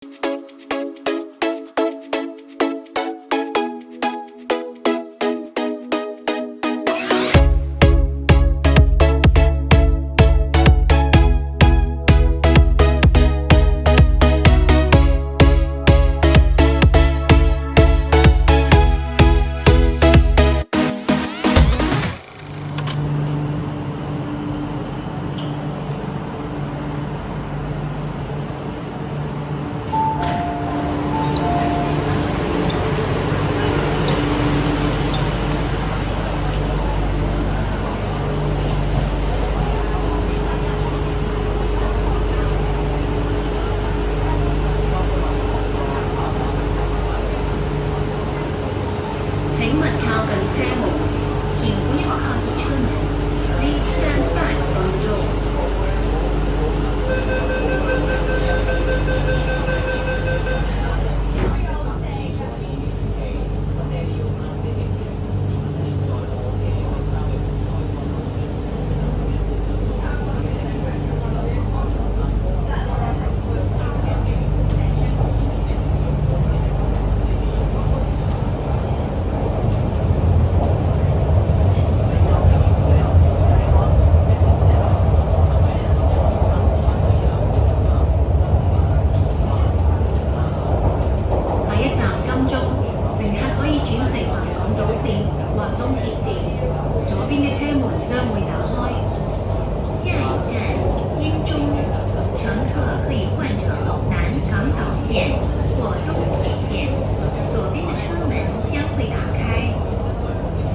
请勿靠近车门，请不要靠近车门。Please stand back from the doors. 下一站金鐘，乘客可以轉乘南港島線或東鐵線，左邊嘅車門將會打開。下一站金鐘，乘客可以換乘南港島線或東鐵線，左邊的車門將會打開。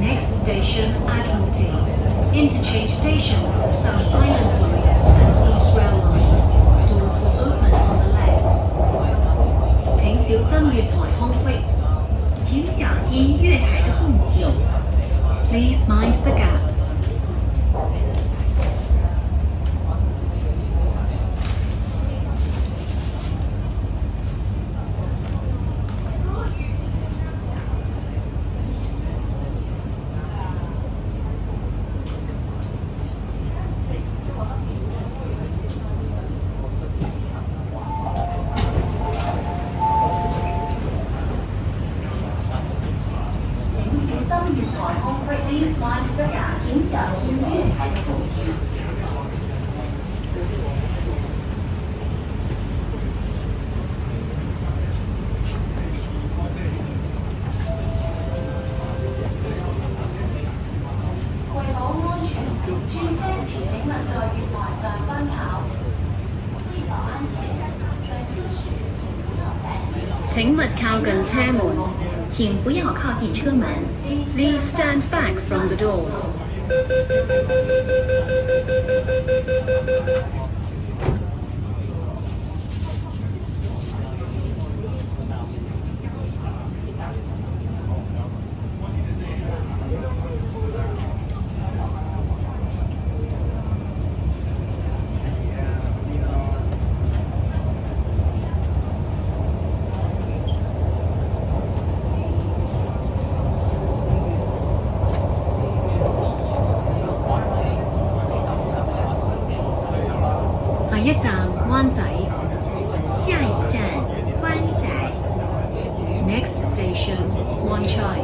Next station Admiralty, interchange station South Island Line and East Rail Line. Doors will open on the left. 請小心月台空隙。請小心月台的空隙。Please mind the gap. 请小心月台空隙。Please mind the gap. 請小心月台的空隙。為保安全，轉車時請勿在月台上奔跑。為保安全，轉車時請不要在請勿靠近車門，請不要靠近車門。Please stand back from the doors. 下一站灣仔。下一站灣仔。Next station Wan Chai.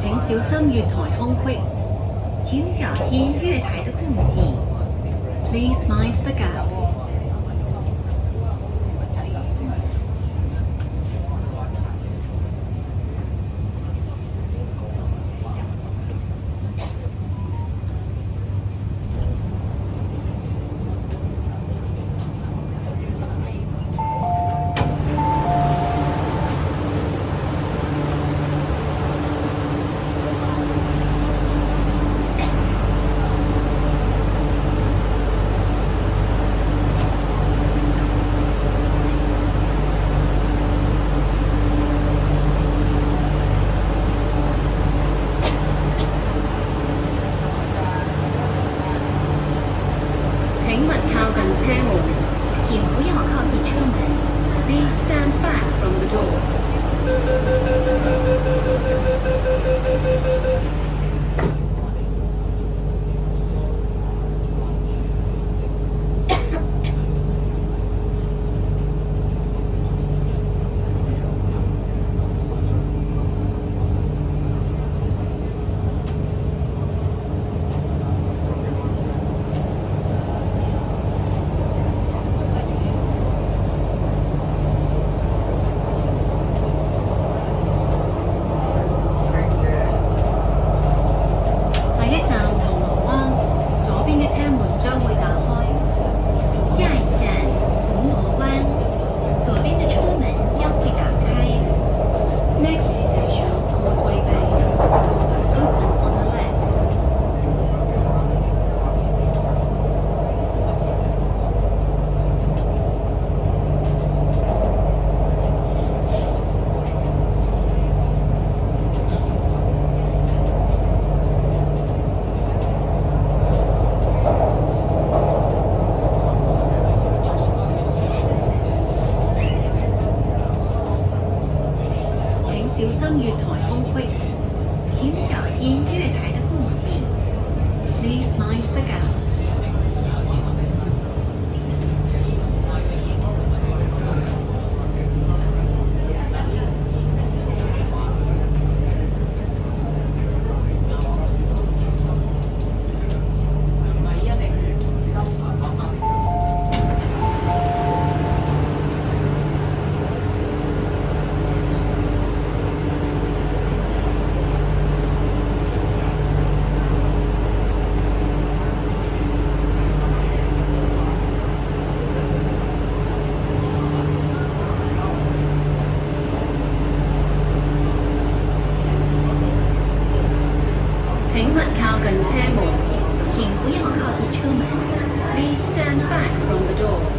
請小心月台空隙。請小心月台的空隙。Please mind the gap. 下將月台空隙。請小心月台的空隙。Please mind the gap. 請勿靠近車門。請不要靠近車門。Please stand back from the doors.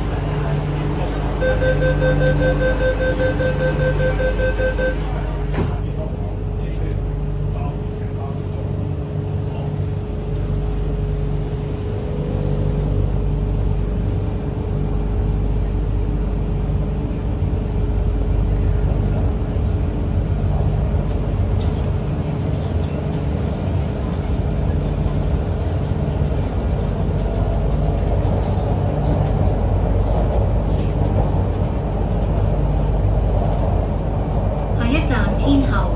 下一站天后，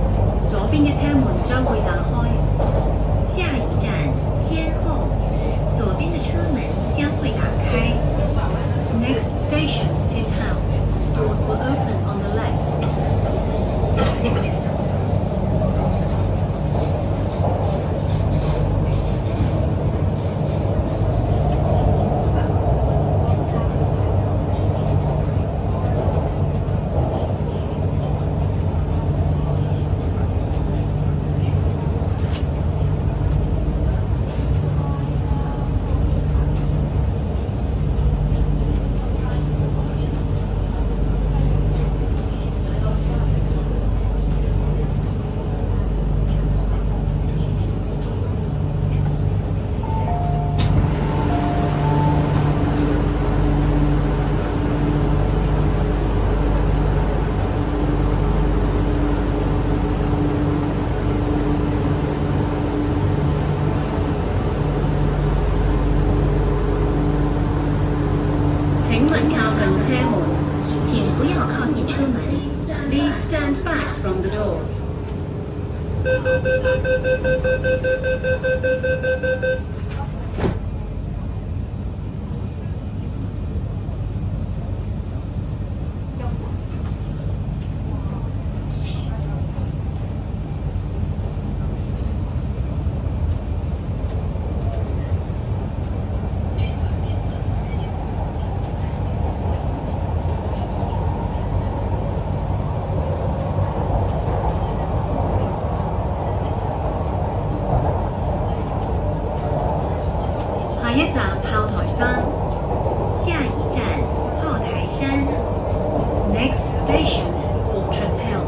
左邊嘅車門將會打開。下一站天后，左邊的車門將會打開。Next station, Tin House. Doors will open on the left. 請勿靠近車門。請不要靠近車門。Please stand back from the doors. 下一站炮台山。下一站炮台山。Next station, Fortress Hill.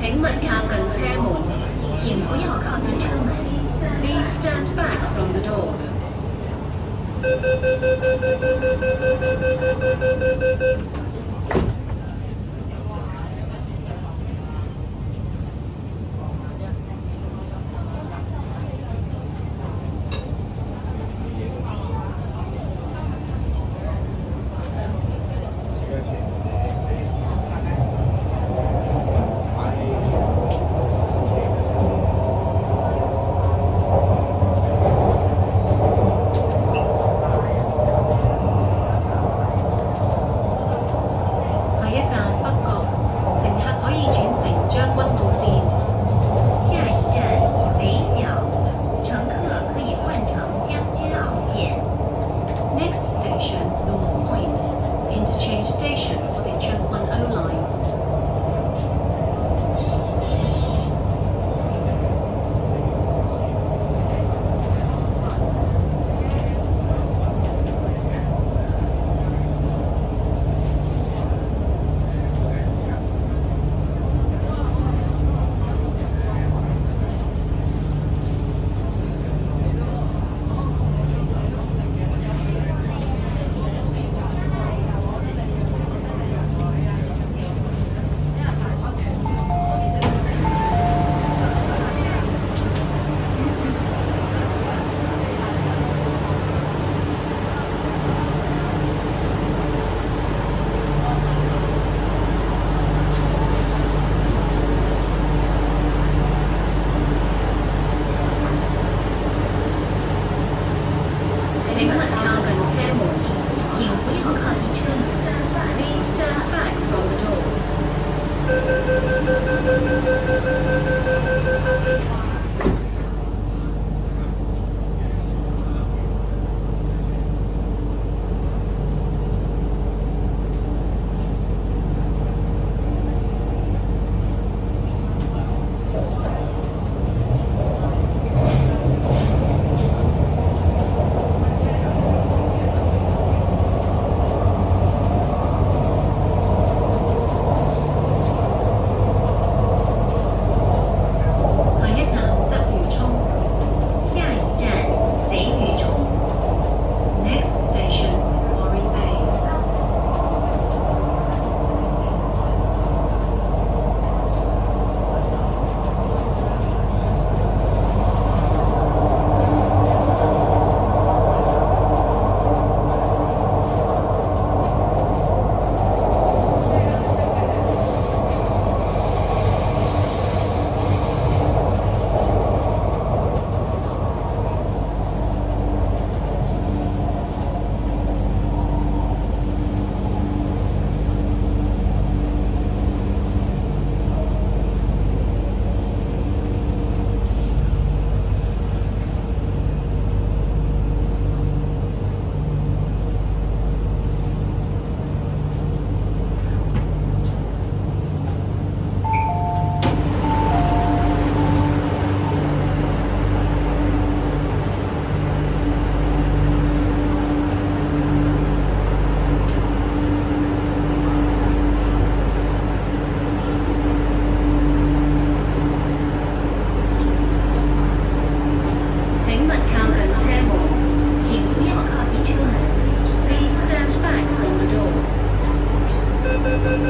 請勿靠近車門。請不要靠近車門。Please stand back from the doors. 下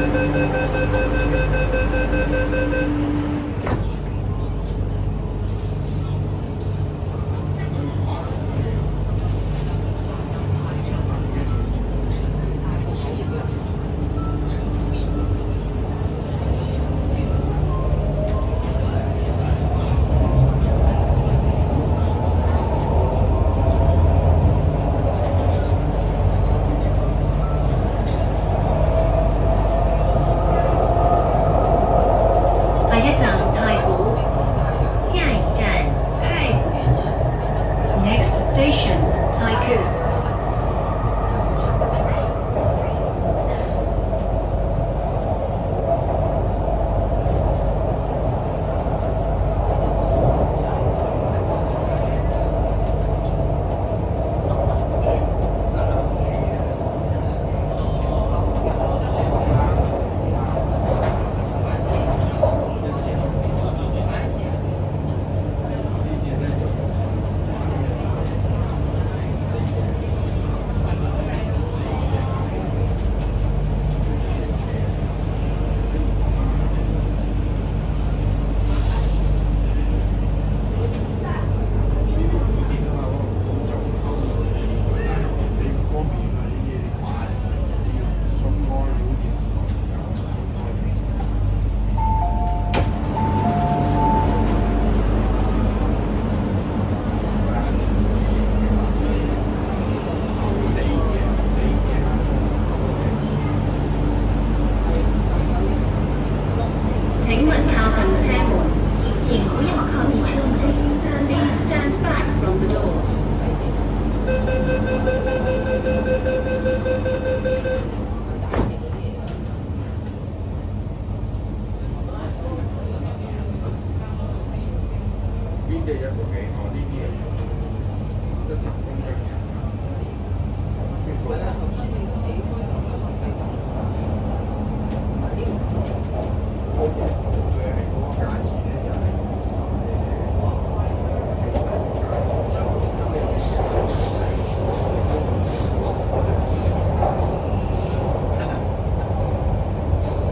下一站太古。下一站太古。 Next station, Taiku. 請勿靠近車門，請不要靠近車門。Please stand back from the doors. 邊隻一個幾？哦，呢啲嚟，得10公斤。邊個啊？佢係嗰個價錢咧，就係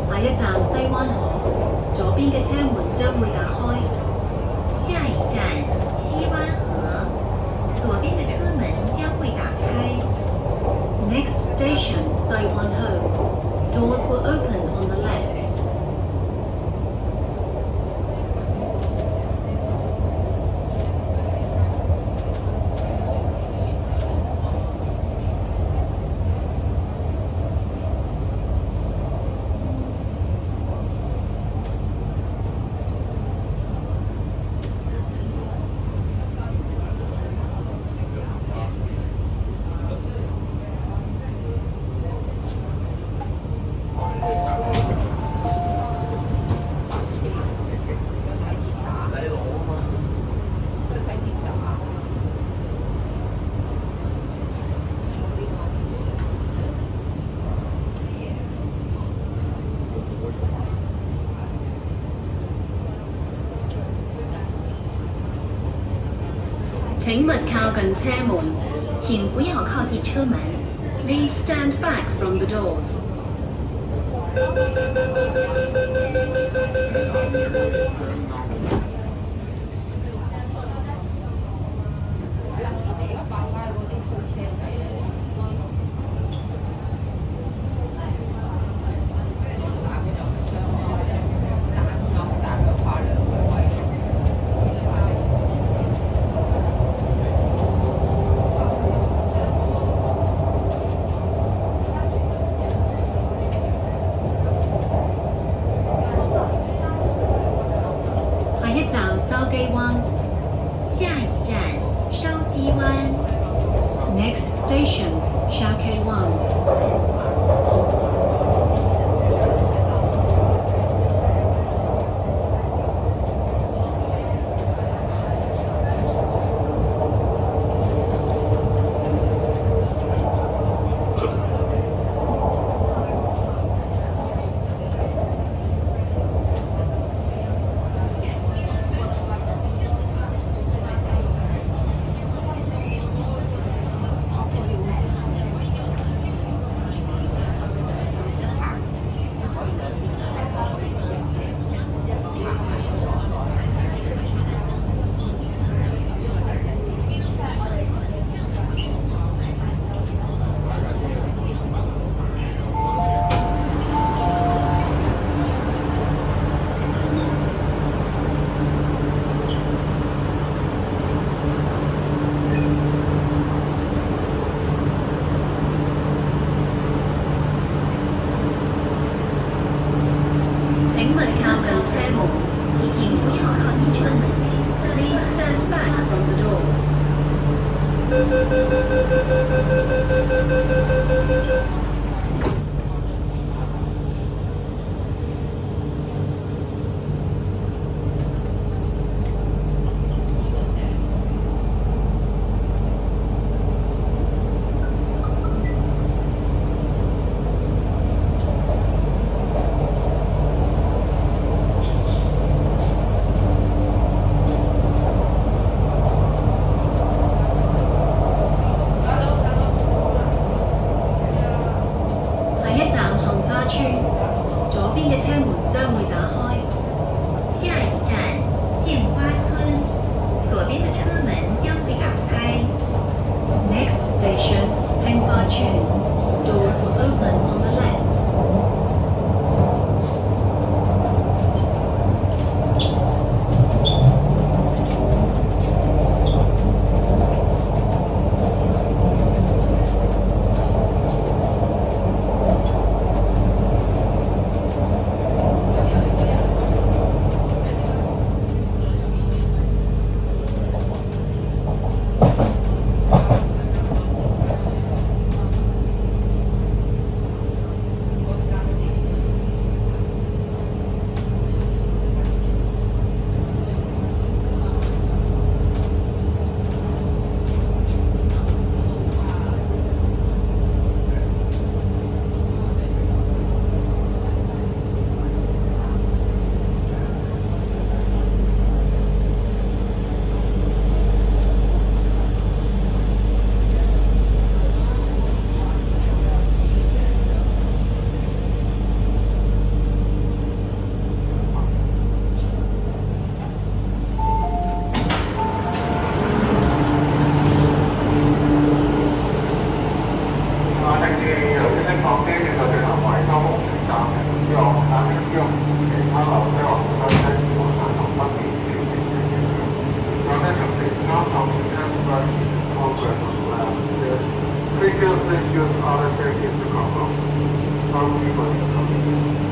下一站西灣河，左邊嘅車門將會打開。下一站西灣河，左邊的車門將會打開。 Next station, Saiwan Ho. Doors will open on the left. 請勿靠近車門，請不要靠近車門。Please stand back from the doors. 下一站筲箕灣。下一站筲箕灣。 Next station. 村，左邊嘅車門將會打開。下一站杏花村，左边的车门将会打开。 Next station, Hengfa Chun. Doors will open on the left. 但是有些地方呢，其實直行為收風船站嘅，之後但係之後其他樓即係話本身往上同北邊嘅城市嘅，然後呢就係啱啱先聽翻 program 啦，即係 previous issues other stations to come from some people coming.